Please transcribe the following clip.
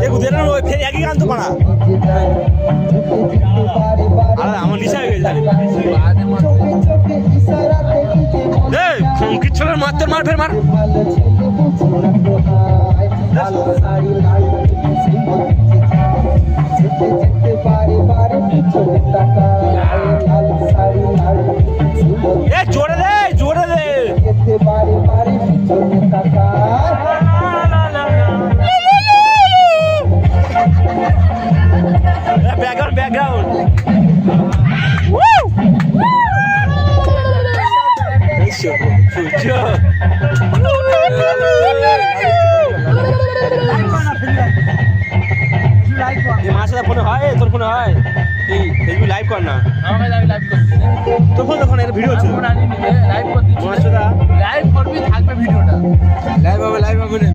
দেখো দেন ওই ফের একই গান তো পানা আরে আমার নিশা হয়ে গেছে এই কিচ্ছুর মারতে মার ফের মার এ জোরে দে জোরে দে ব্যাকগ্রাউন্ড ব্যাকগ্রাউন্ড সূর্য মার সাথে ফোনে হয় তোর ফোনে হয় তুই ফেসবুক লাইভ কর না তোর ফোন তখন একটা ভিডিও হচ্ছে লাইভ করবি থাকবে ভিডিওটা লাইভ হবে